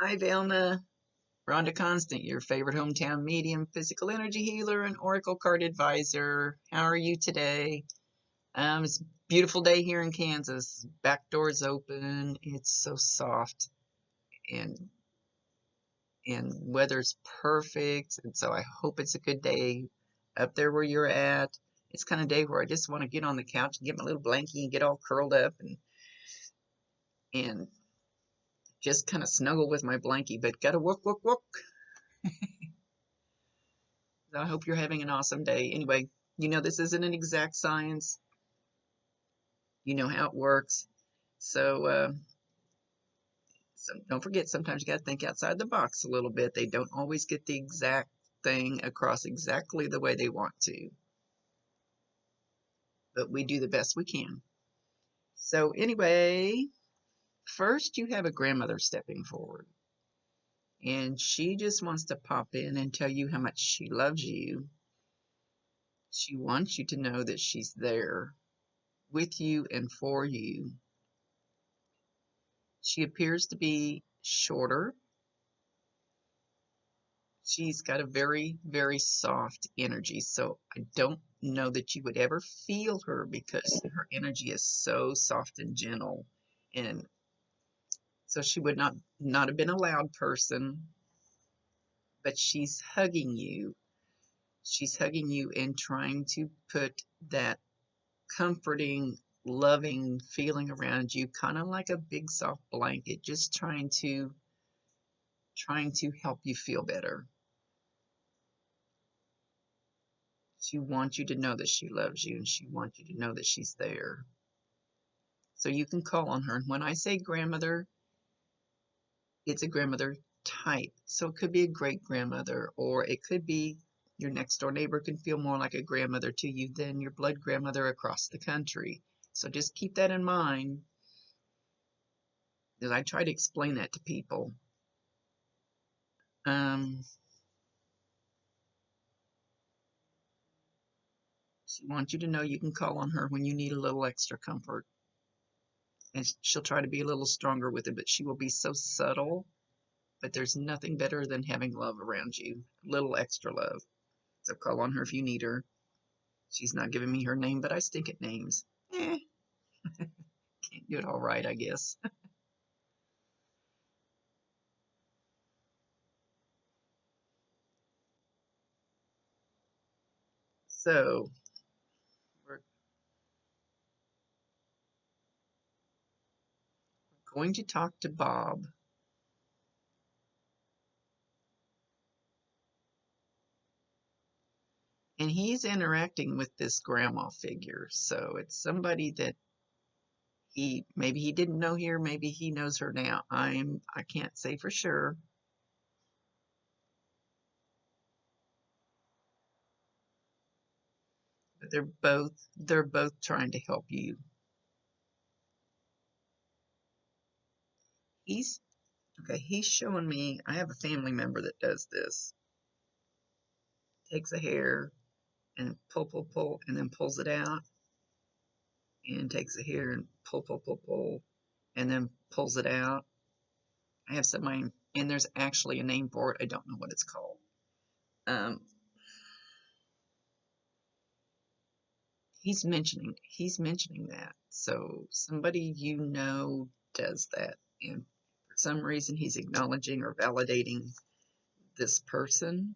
Hi, Velma. Rhonda Constant, your favorite hometown medium, physical energy healer, and oracle card advisor. How are you today? It's a beautiful day here in Kansas. Back doors open. It's so soft, and weather's perfect. And so I hope it's a good day up there where you're at. It's kind of day where I just want to get on the couch and get my little blankie and get all curled up and just kind of snuggle with my blankie. But gotta work. I hope you're having an awesome day. Anyway, this isn't an exact science. You know how it works. So don't forget, sometimes you got to think outside the box a little bit. They don't always get the exact thing across exactly the way they want to, but we do the best we can. So anyway, first you have a grandmother stepping forward, and she just wants to pop in and tell you how much she loves you. She wants you to know that she's there with you and for you. She appears to be shorter. She's got a very, very soft energy. So I don't know that you would ever feel her because her energy is so soft and gentle. And so she would not have been a loud person, but she's hugging you. She's hugging you and trying to put that comforting, loving feeling around you, kind of like a big soft blanket, just trying to help you feel better. She wants you to know that she loves you, and she wants you to know that she's there. So you can call on her. And when I say grandmother, it's a grandmother type. So it could be a great grandmother, or it could be your next door neighbor can feel more like a grandmother to you than your blood grandmother across the country. So just keep that in mind as I try to explain that to people. Um, she wants you to know you can call on her when you need a little extra comfort. And she'll try to be a little stronger with it, but she will be so subtle. But there's nothing better than having love around you, a little extra love. So call on her if you need her. She's not giving me her name, but I stink at names. Can't do it all right, I guess. So we're going to talk to Bob. And he's interacting with this grandma figure. So it's somebody that he didn't know here, maybe he knows her now. I can't say for sure. But they're both trying to help you. He's okay, he's showing me I have a family member that does this. Takes a hair and pull, and then pulls it out, and takes a hair and pull, and then pulls it out. I have somebody, and there's actually a name for it. I don't know what it's called. Um, he's mentioning that. So somebody does that, and for some reason he's acknowledging or validating this person.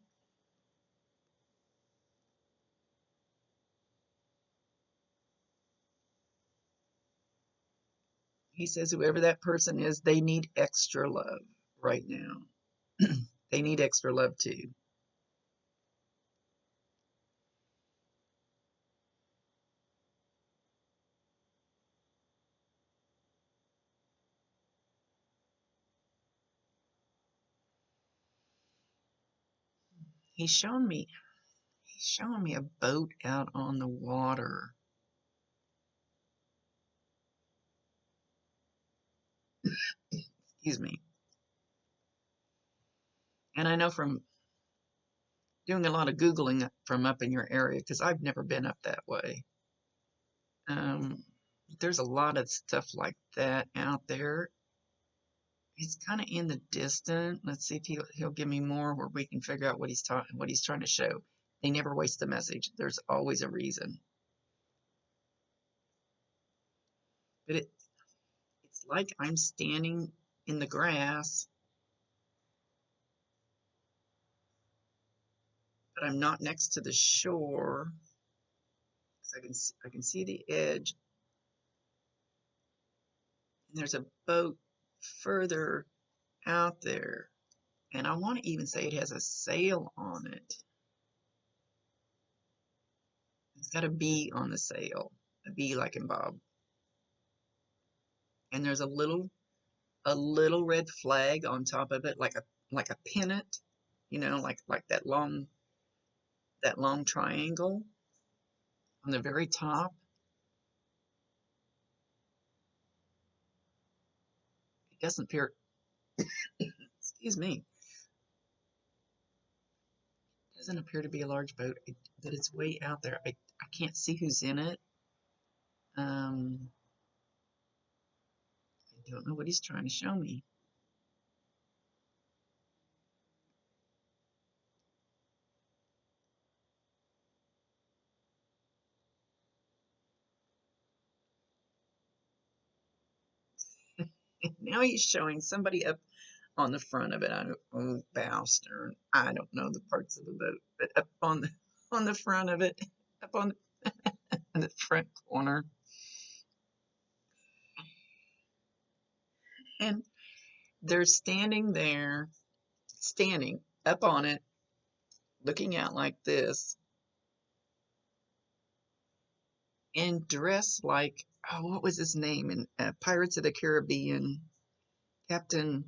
He says whoever that person is, they need extra love right now. They need extra love too. He's shown me he's showing me a boat out on the water. Excuse me. And I know from doing a lot of Googling from up in your area, because I've never been up that way. Um, there's a lot of stuff like that out there. He's kind of in the distant. Let's see if he'll give me more where we can figure out what he's trying to show. They never waste the message. There's always a reason. But it's like I'm standing in the grass, but I'm not next to the shore. I can see the edge, and there's a boat further out there. And I want to even say it has a sail on it. It's got a B on the sail, a B like in Bob. And there's a little red flag on top of it, like a pennant, like that long triangle on the very top. It doesn't appear, excuse me, it doesn't appear to be a large boat, but it's way out there. I can't see who's in it. I don't know what he's trying to show me. Now he's showing somebody up on the front of it. Bow stern. I don't know the parts of the boat, but up on the front of it, up on the front corner. And they're standing there, standing up on it, looking out like this, and dressed like, oh, what was his name in Pirates of the Caribbean? Captain,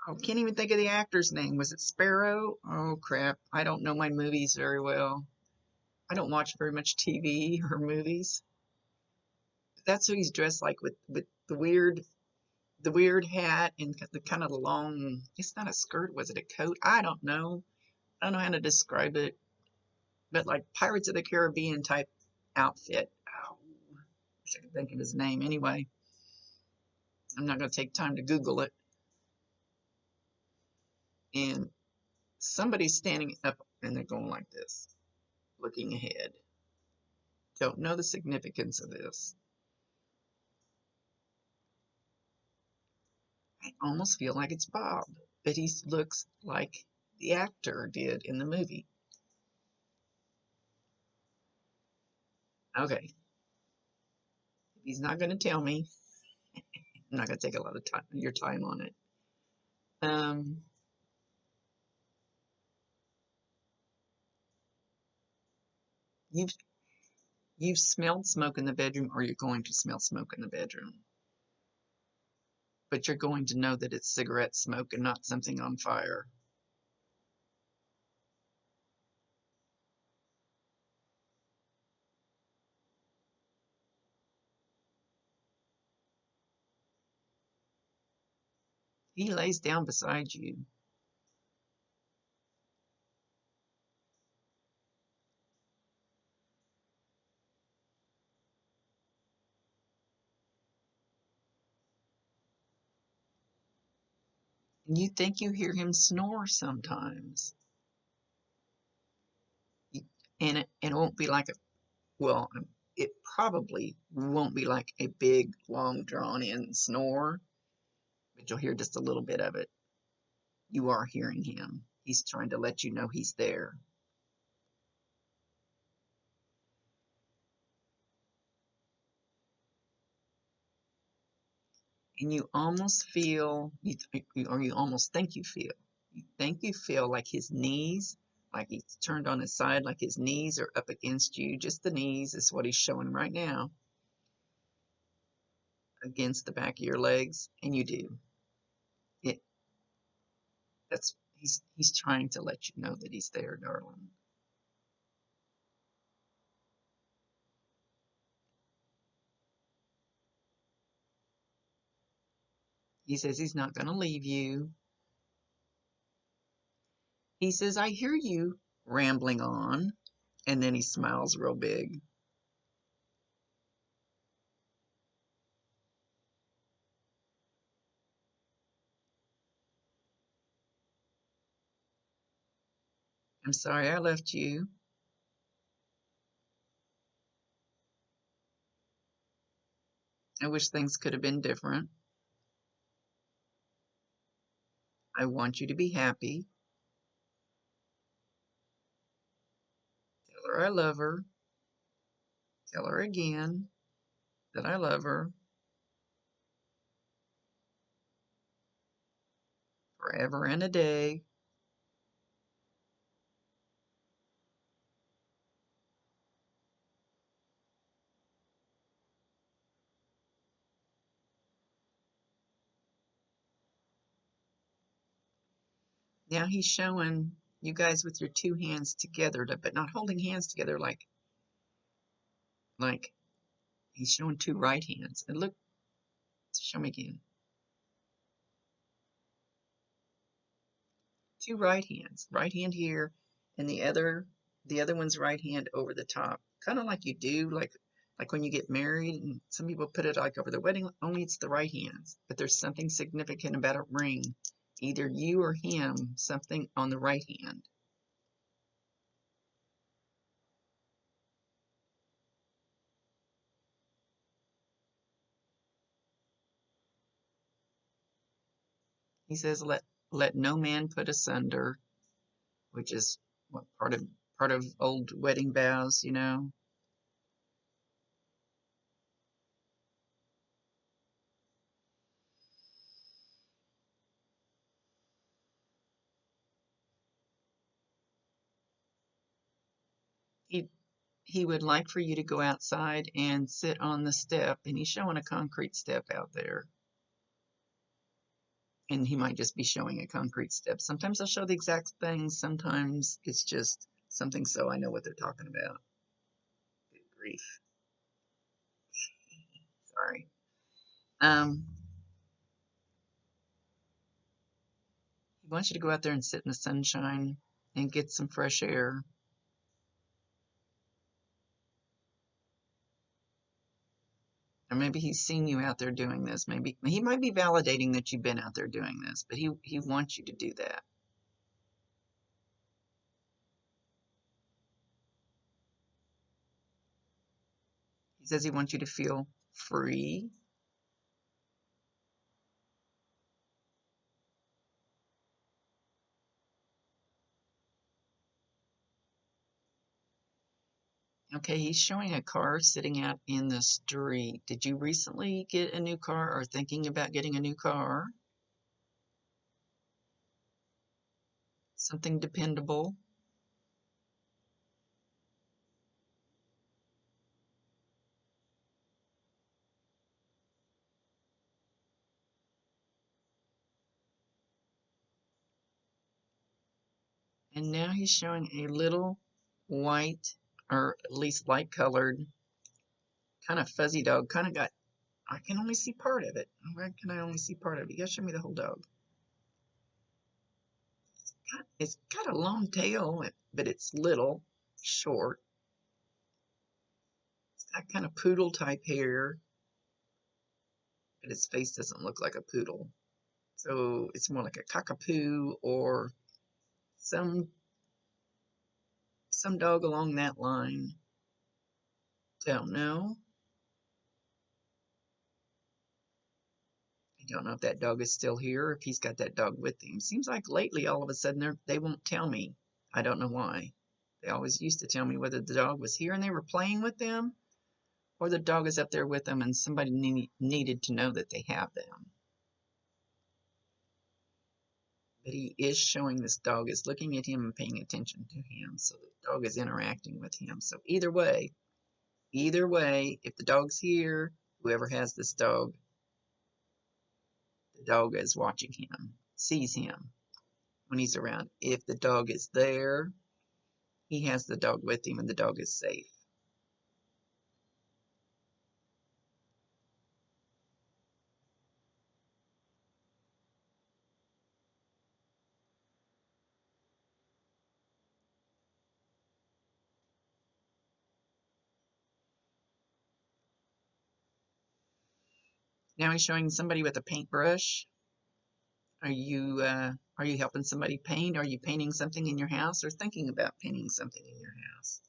oh, can't even think of the actor's name. Was it Sparrow? Oh, crap. I don't know my movies very well. I don't watch very much TV or movies. That's who he's dressed like with the weird hat and the kind of long, it's not a skirt, was it a coat? I don't know. I don't know how to describe it. But like Pirates of the Caribbean type outfit. Oh, wish I could think of his name. Anyway, I'm not going to take time to Google it. And somebody's standing up and they're going like this, looking ahead. Don't know the significance of this. I almost feel like it's Bob, but he looks like the actor did in the movie. Okay. If he's not going to tell me, I'm not going to take a lot of time, your time on it. You've smelled smoke in the bedroom, or you're going to smell smoke in the bedroom. But you're going to know that it's cigarette smoke and not something on fire. He lays down beside you. And you think you hear him snore sometimes. And it won't be like it probably won't be like a big, long, drawn-in snore, but you'll hear just a little bit of it. You are hearing him. He's trying to let you know he's there. And you almost feel, or you almost think you feel like his knees, like he's turned on his side, like his knees are up against you. Just the knees is what he's showing right now, against the back of your legs, and you do. He's trying to let you know that he's there, darling. He says he's not going to leave you. He says, I hear you rambling on, and then he smiles real big. I'm sorry I left you. I wish things could have been different. I want you to be happy. Tell her I love her. Tell her again that I love her forever and a day. Now he's showing you guys with your two hands together, but not holding hands together like he's showing two right hands. And look, show me again. Two right hands. Right hand here, and the other one's right hand over the top. Kind of like you do, like when you get married, and some people put it like over the wedding, only it's the right hands. But there's something significant about a ring. Either you or him, something on the right hand. He says, let no man put asunder, which is what part of old wedding vows, you know. He he would like for you to go outside and sit on the step, and he's showing a concrete step out there. And he might just be showing a concrete step. Sometimes I'll show the exact thing, sometimes it's just something so I know what they're talking about. Good grief. Sorry. Um, he wants you to go out there and sit in the sunshine and get some fresh air. Or maybe he's seen you out there doing this. Maybe he might be validating that you've been out there doing this, but he wants you to do that. He says he wants you to feel free. Okay, he's showing a car sitting out in the street. Did you recently get a new car or thinking about getting a new car? Something dependable. And now he's showing a little white, or at least light colored, kind of fuzzy dog. Kind of got, I can only see part of it. Where can I only see part of it? You gotta show me the whole dog. It's got a long tail, but it's little, short. It's got kind of poodle type hair, but its face doesn't look like a poodle. So it's more like a cockapoo or some some dog along that line. Don't know. I don't know if that dog is still here or if he's got that dog with him. Seems like lately all of a sudden they won't tell me. I don't know why. They always used to tell me whether the dog was here and they were playing with them or the dog is up there with them and somebody needed to know that they have them. But he is showing this dog is looking at him and paying attention to him. So the dog is interacting with him. So either way, if the dog's here, whoever has this dog, the dog is watching him, sees him when he's around. If the dog is there, he has the dog with him and the dog is safe. Now he's showing somebody with a paintbrush. Are Are you helping somebody paint? Are you painting something in your house or thinking about painting something in your house?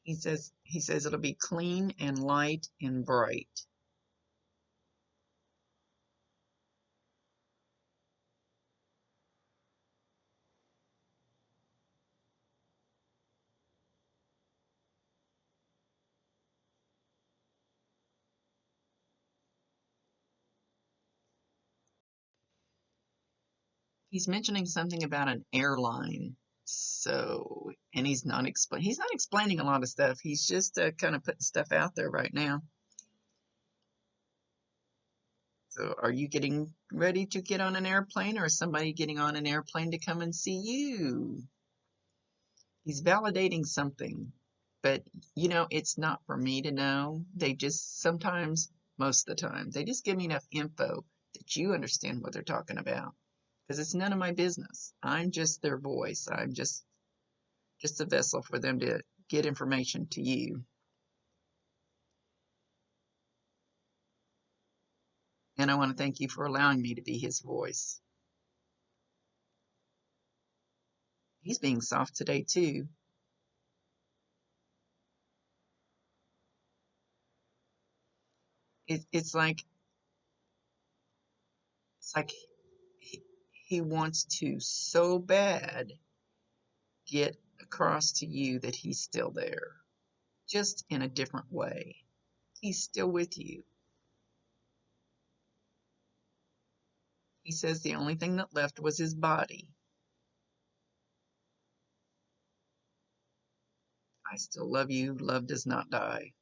He says it'll be clean and light and bright. He's mentioning something about an airline. So, and he's not explaining a lot of stuff. He's just kind of putting stuff out there right now. So, are you getting ready to get on an airplane, or is somebody getting on an airplane to come and see you? He's validating something, but it's not for me to know. They just sometimes, most of the time, they just give me enough info that you understand what they're talking about, because it's none of my business. I'm just their voice. I'm just a vessel for them to get information to you. And I want to thank you for allowing me to be his voice. He's being soft today too. It's like he, he wants to so bad get across to you that he's still there, just in a different way. He's still with you. He says the only thing that left was his body. I still love you. Love does not die.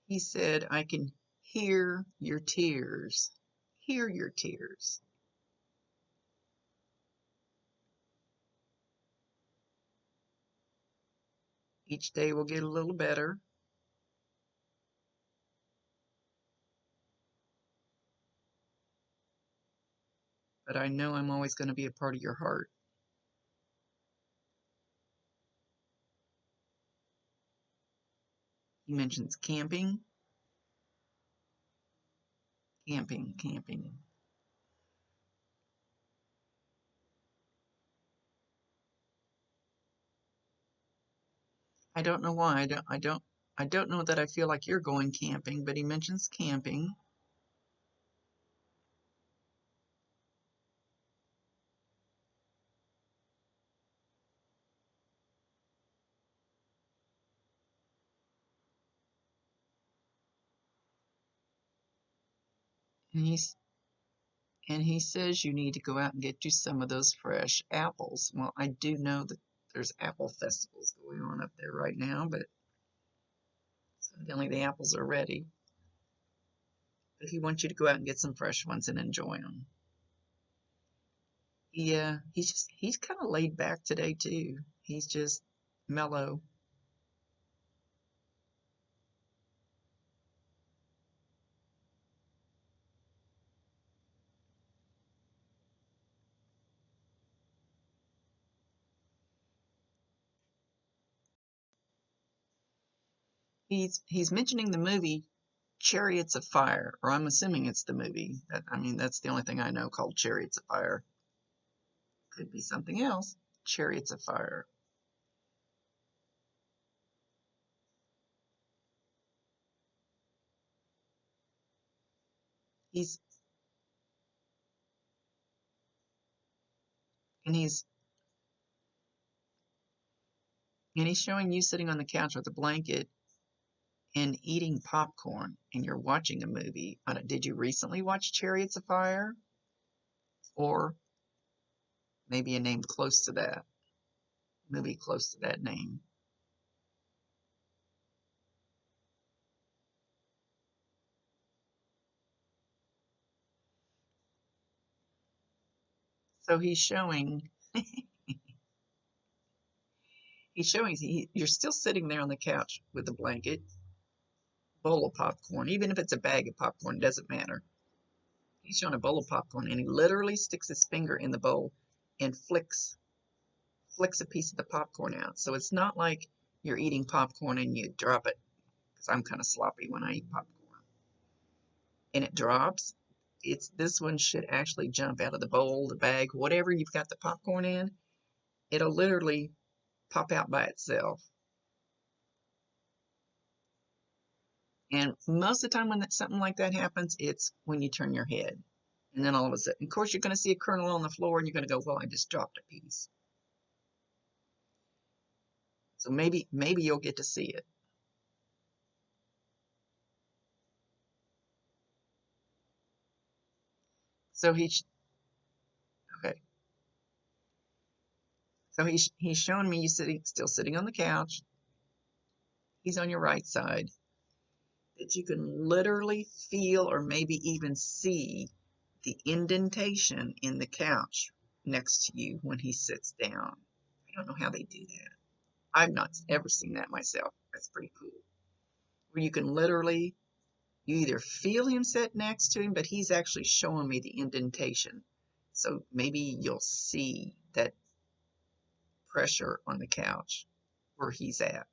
He said, I can hear your tears. Hear your tears. Each day will get a little better, but I know I'm always going to be a part of your heart. He mentions camping, camping, camping. I don't know why. I don't know that I feel like you're going camping, but he mentions camping. And he's and he says you need to go out and get you some of those fresh apples. Well, I do know that there's apple festivals going on up there right now, but evidently the apples are ready. But he wants you to go out and get some fresh ones and enjoy them. Yeah, he's kind of laid back today too. He's just mellow. He's mentioning the movie Chariots of Fire, or I'm assuming it's the movie. That's the only thing I know called Chariots of Fire. Could be something else. Chariots of Fire. He's and he's and he's showing you sitting on the couch with a blanket and eating popcorn, and you're watching a movie. Did you recently watch Chariots of Fire, or maybe a name close to that movie, close to that name? So you're still sitting there on the couch with a blanket, bowl of popcorn, even if it's a bag of popcorn, doesn't matter. He's showing a bowl of popcorn, and he literally sticks his finger in the bowl and flicks a piece of the popcorn out. So it's not like you're eating popcorn and you drop it, because I'm kind of sloppy when I eat popcorn, and it drops. This one should actually jump out of the bowl, the bag, whatever you've got the popcorn in. It'll literally pop out by itself. And most of the time when something like that happens, it's when you turn your head. And then all of a sudden, of course, you're going to see a kernel on the floor and you're going to go, well, I just dropped a piece. So maybe you'll get to see it. So okay. So he's showing me you still sitting on the couch. He's on your right side. That you can literally feel or maybe even see the indentation in the couch next to you when he sits down. I don't know how they do that. I've not ever seen that myself. That's pretty cool. Where you can literally, you either feel him sit next to him, but he's actually showing me the indentation. So maybe you'll see that pressure on the couch where he's at.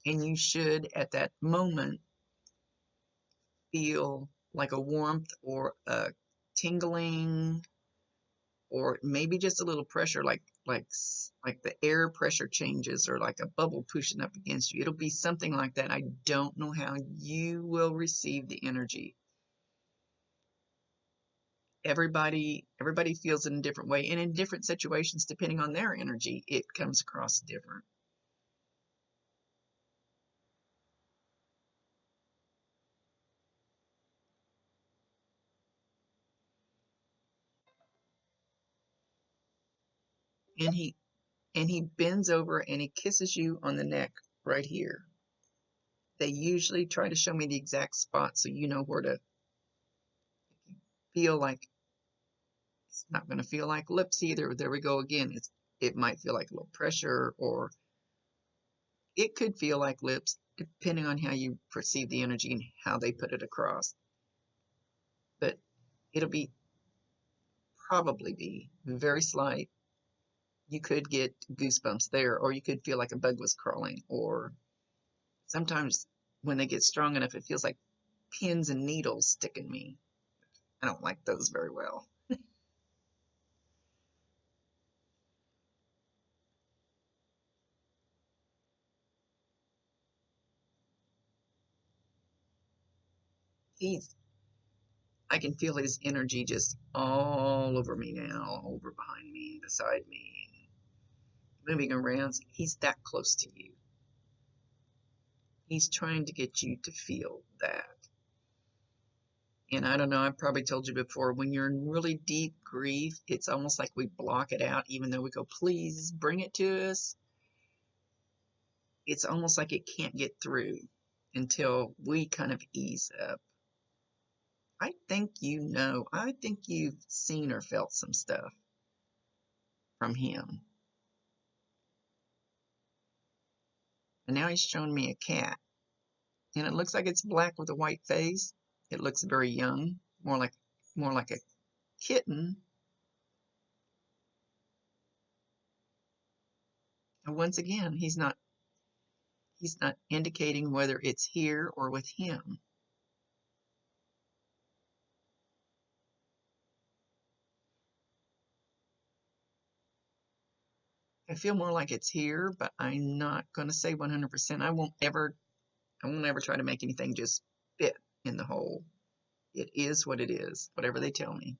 And you should, at that moment, feel like a warmth or a tingling, or maybe just a little pressure, like the air pressure changes, or like a bubble pushing up against you. It'll be something like that. I don't know how you will receive the energy. Everybody feels it in a different way, and in different situations, depending on their energy, it comes across different. And he bends over and he kisses you on the neck right here. They usually try to show me the exact spot so you know where to feel. Like it's not going to feel like lips either. There we go again. It might feel like a little pressure, or it could feel like lips, depending on how you perceive the energy and how they put it across. But it'll probably be very slight. You could get goosebumps there, or you could feel like a bug was crawling, or sometimes when they get strong enough, it feels like pins and needles sticking me. I don't like those very well. He's, I can feel his energy just all over me now, over behind me, beside me, moving around. He's that close to you. He's trying to get you to feel that. And I don't know, I've probably told you before, when you're in really deep grief, it's almost like we block it out, even though we go, please bring it to us. It's almost like it can't get through until we kind of ease up. I think you've seen or felt some stuff from him. And now he's showing me a cat. And it looks like it's black with a white face. It looks very young, more like a kitten. And once again, he's not indicating whether it's here or with him. I feel more like it's here, but I'm not going to say 100%. I won't ever try to make anything just fit in the hole. It is what it is, whatever they tell me.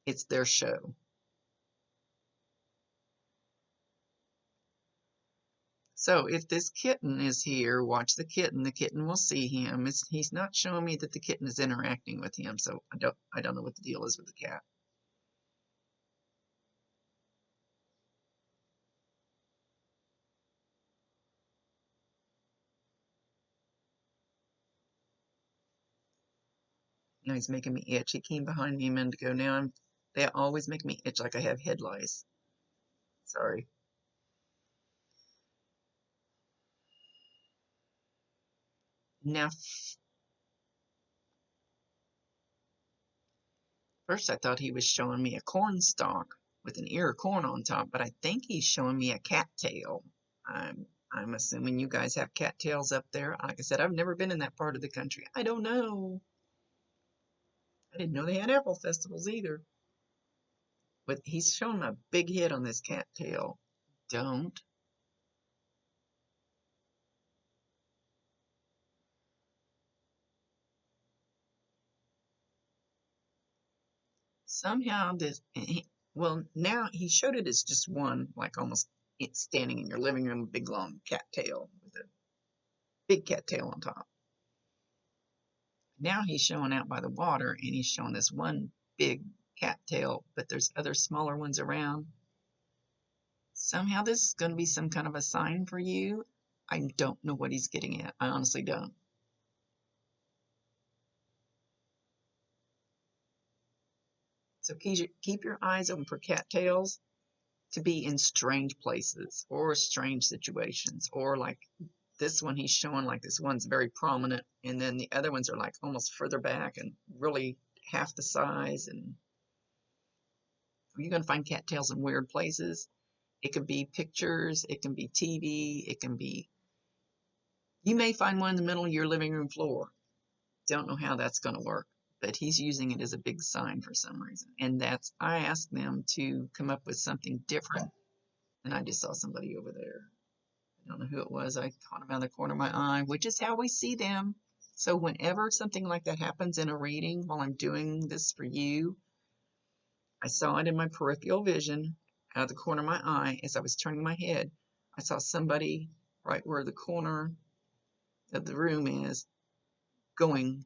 It's their show. So if this kitten is here, watch the kitten. The kitten will see him. He's not showing me that the kitten is interacting with him, so I don't know what the deal is with the cat. Now he's making me itch. He came behind me a minute ago. They always make me itch like I have head lice. Sorry. Now, first I thought he was showing me a corn stalk. with an ear of corn on top, but I think he's showing me a cattail. I'm assuming you guys have cattails up there. Like I said, I've never been in that part of the country. I don't know. I didn't know they had apple festivals either. But he's showing a big head on this cattail. Don't. Somehow this, well, now he showed it as just one, like almost it's standing in your living room, big long cattail with a big cattail on top. Now he's showing out by the water and he's showing this one big cattail, but there's other smaller ones around. Somehow this is going to be some kind of a sign for you. I don't know what he's getting at. I honestly don't. So keep your eyes open for cattails to be in strange places or strange situations, or like this one he's showing, like this one's very prominent and then the other ones are like almost further back and really half the size. And you're going to find cattails in weird places. It could be pictures, it can be TV, it can be, you may find one in the middle of your living room floor. Don't know how that's going to work, but he's using it as a big sign for some reason. And that's, I asked them to come up with something different. And I just saw somebody over there. I don't know who it was. I caught him out of the corner of my eye, which is how we see them. So whenever something like that happens in a reading while I'm doing this for you, I saw it in my peripheral vision out of the corner of my eye as I was turning my head. I saw somebody right where the corner of the room is going.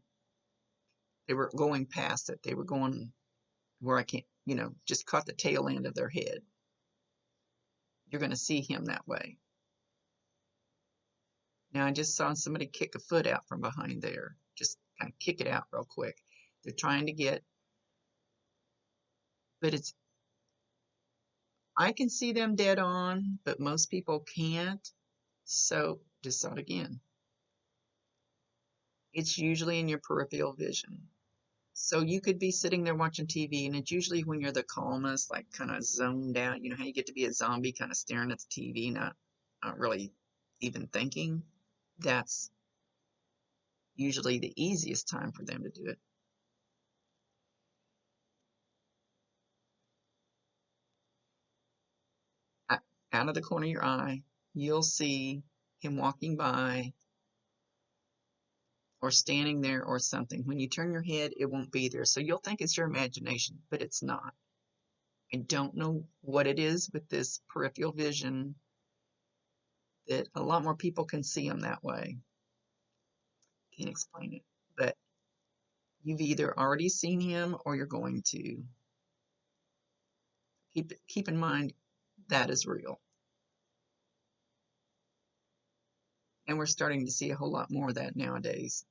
They were going past it. They were going where I can't, just caught the tail end of their head. You're going to see him that way. Now I just saw somebody kick a foot out from behind there. Just kind of kick it out real quick. They're trying to get, but I can see them dead on, but most people can't. So just saw it again. It's usually in your peripheral vision. So you could be sitting there watching TV, and it's usually when you're the calmest, like kind of zoned out. You know how you get to be a zombie, kind of staring at the TV, not really even thinking. That's usually the easiest time for them to do it. Out of the corner of your eye, you'll see him walking by or standing there or something. When you turn your head, it won't be there. So you'll think it's your imagination, but it's not. I don't know what it is with this peripheral vision that a lot more people can see him that way. Can't explain it, but you've either already seen him or you're going to. Keep in mind that is real. And we're starting to see a whole lot more of that nowadays.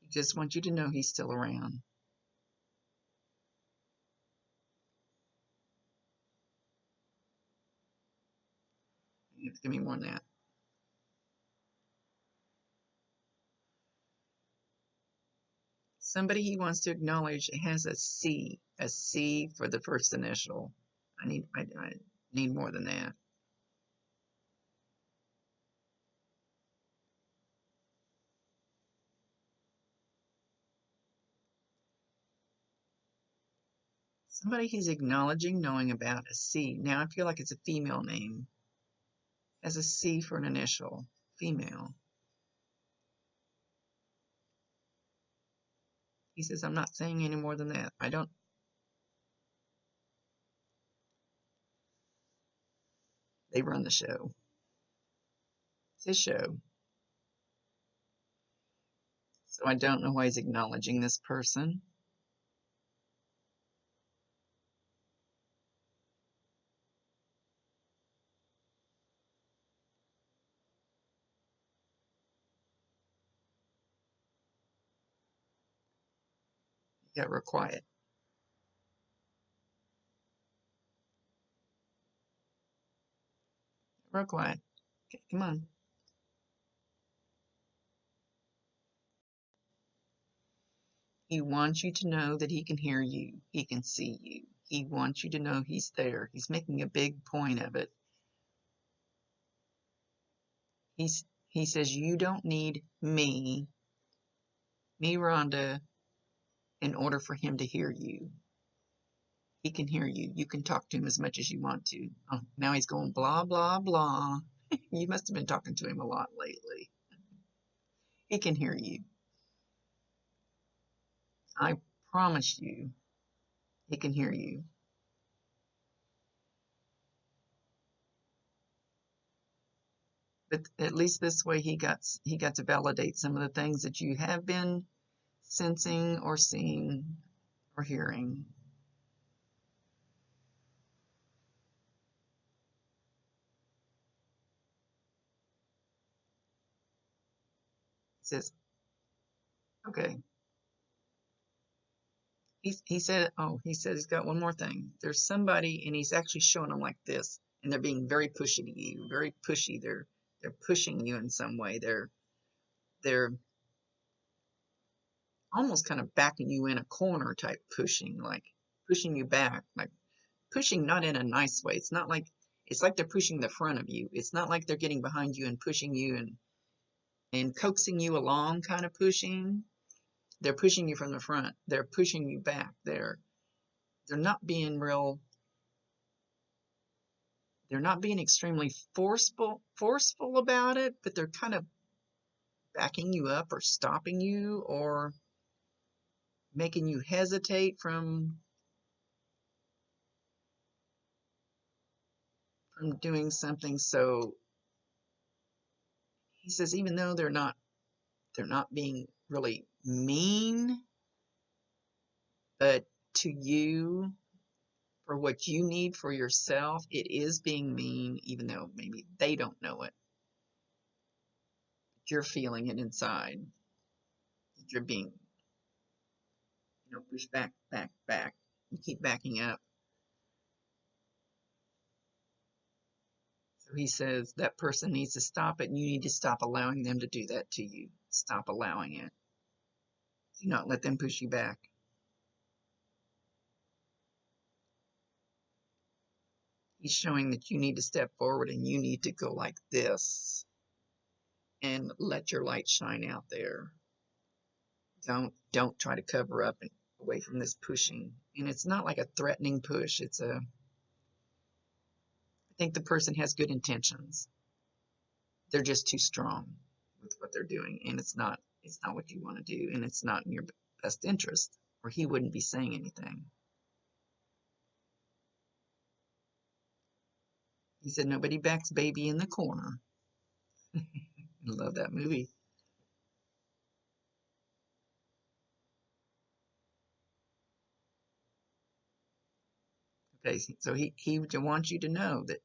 He just wants you to know he's still around. You have to give me more than that. Somebody he wants to acknowledge has a C for the first initial. I need more than that. Somebody he's acknowledging knowing about a C. Now I feel like it's a female name. Has a C for an initial. Female. He says, I'm not saying any more than that. They run the show. It's his show. So I don't know why he's acknowledging this person. He got real quiet. Real quiet. Okay, come on. He wants you to know that he can hear you. He can see you. He wants you to know he's there. He's making a big point of it. He says you don't need me, Rhonda, in order for him to hear you. He can hear you. You can talk to him as much as you want to. Oh, now he's going blah, blah, blah. You must have been talking to him a lot lately. He can hear you. I promise you, he can hear you. But at least this way he got to validate some of the things that you have been sensing or seeing or hearing. He says, okay. He said, oh, he said he's got one more thing. There's somebody, and he's actually showing them like this, and they're being very pushy to you, very pushy. They're pushing you in some way. They're almost kind of backing you in a corner type pushing, like pushing you back, like pushing not in a nice way. It's like they're pushing the front of you. It's not like they're getting behind you and pushing you and coaxing you along kind of pushing. They're pushing you from the front. They're pushing you back. They're not being real, they're not being extremely forceful about it, but they're kind of backing you up or stopping you or making you hesitate from doing something. So he says even though they're not being really mean, but to you for what you need for yourself, it is being mean, even though maybe they don't know it. You're feeling it inside. You're being, pushed back, back, back. You keep backing up. So he says that person needs to stop it, and you need to stop allowing them to do that to you. Stop allowing it. Do not let them push you back. He's showing that you need to step forward and you need to go like this and let your light shine out there. Don't try to cover up and away from this pushing. And it's not like a threatening push. I think the person has good intentions. They're just too strong with what they're doing, and it's not what you want to do, and it's not in your best interest, or he wouldn't be saying anything. He said nobody backs baby in the corner. I love that movie. Okay, so he wants you to know that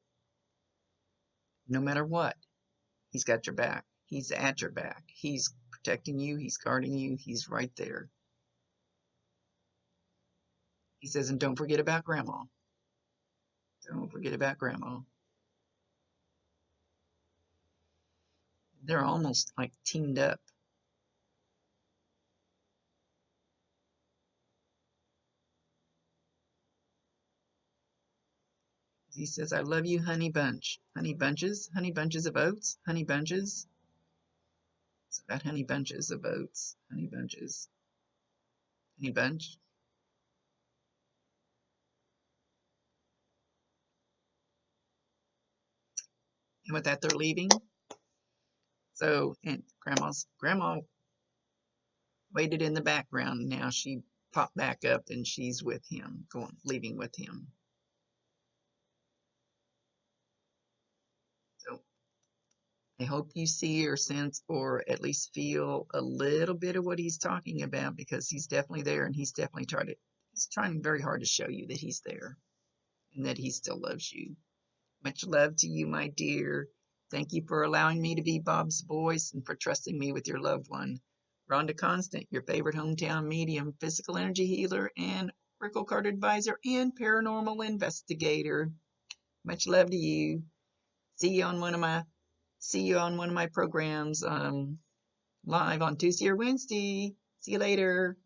no matter what, he's got your back. He's at your back. He's protecting you. He's guarding you. He's right there. He says, and don't forget about grandma. Don't forget about grandma. They're almost like teamed up. He says, I love you, honey bunch. Honey bunches of oats, honey bunches. It's about honey bunches of oats, honey bunches, honey bunch. And with that, they're leaving. So, and grandma waited in the background. Now she popped back up and she's with him, leaving with him. So I hope you see or sense or at least feel a little bit of what he's talking about, because he's definitely there, and he's trying very hard to show you that he's there and that he still loves you. Much love to you, my dear. Thank you for allowing me to be Bob's voice and for trusting me with your loved one. Rhonda Constant, your favorite hometown medium, physical energy healer, and oracle card advisor and paranormal investigator. Much love to you. See you on one of my programs live on Tuesday or Wednesday. See you later.